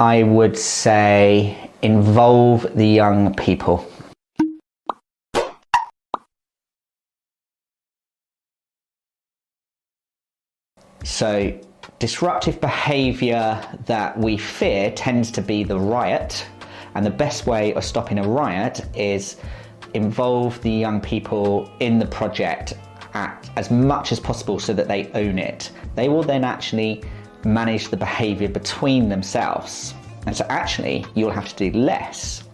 I would say involve the young people. So disruptive behaviour that we fear tends to be the riot, and the best way of stopping a riot is involve the young people in the project as much as possible so that they own it. They will then actually manage the behaviour between themselves, and so actually you'll have to do less.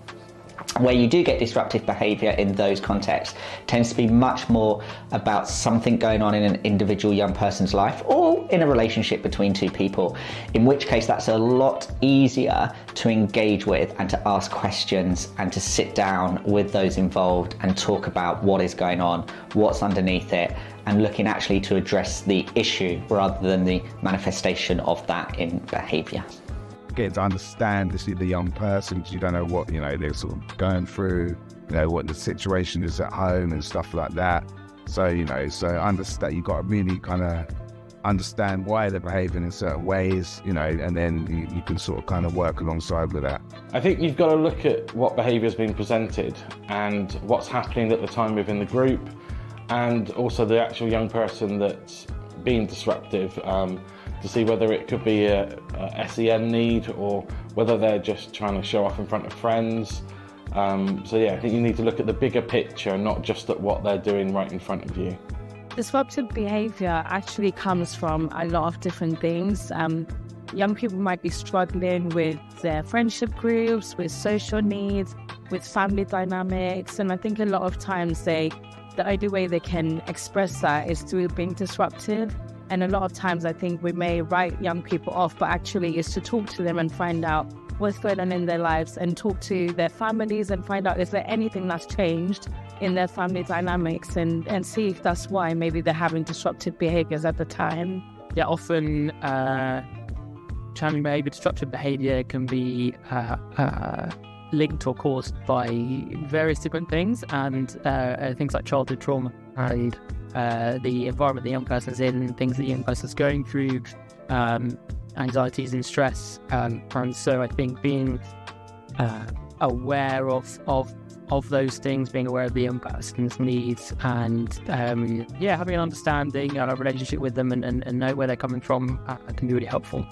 Where you do get disruptive behaviour in those contexts tends to be much more about something going on in an individual young person's life or in a relationship between two people, in which case that's a lot easier to engage with and to ask questions and to sit down with those involved and talk about what is going on, what's underneath it, and looking actually to address the issue rather than the manifestation of that in behaviour. Getting to understand the young person, because you don't know what they're sort of going through, what the situation is at home and stuff like that. So understand, you've got to really kind of understand why they're behaving in certain ways, and then you can sort of kind of work alongside with that. I think you've got to look at what behaviour is being presented and what's happening at the time within the group, and also the actual young person that's being disruptive. To see whether it could be a SEN need or whether they're just trying to show off in front of friends. So yeah, I think you need to look at the bigger picture, not just at what they're doing right in front of you. Disruptive behaviour actually comes from a lot of different things. Young people might be struggling with their friendship groups, with social needs, with family dynamics, and I think a lot of times the only way they can express that is through being disruptive. And a lot of times I think we may write young people off, but actually is to talk to them and find out what's going on in their lives and talk to their families and find out is there anything that's changed in their family dynamics and see if that's why maybe they're having disruptive behaviours at the time. Yeah, often challenging behaviour, disruptive behaviour can be linked or caused by various different things, and things like childhood trauma and the environment the young person's in, things the young person's going through, anxieties and stress, and so I think being aware of those things, being aware of the young person's needs, and having an understanding and a relationship with them and know where they're coming from can be really helpful.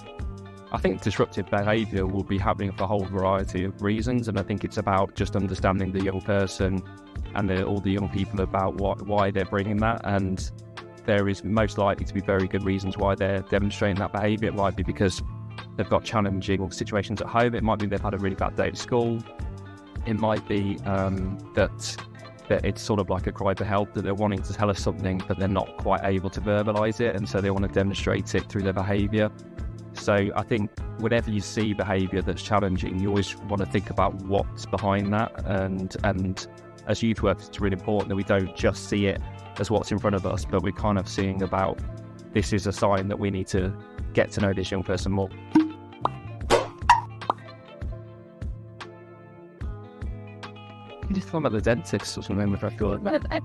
I think disruptive behaviour will be happening for a whole variety of reasons, and I think it's about just understanding the young person and all the young people about why they're bringing that, and there is most likely to be very good reasons why they're demonstrating that behaviour. It might be because they've got challenging situations at home, it might be they've had a really bad day at school, it might be that it's sort of like a cry for help, that they're wanting to tell us something but they're not quite able to verbalise it, and so they want to demonstrate it through their behaviour. So I think whenever you see behaviour that's challenging, you always want to think about what's behind that, and as youth workers, it's really important that we don't just see it as what's in front of us, but we're kind of seeing about this is a sign that we need to get to know this young person more. You just talk about the dentist or something if I feel like that.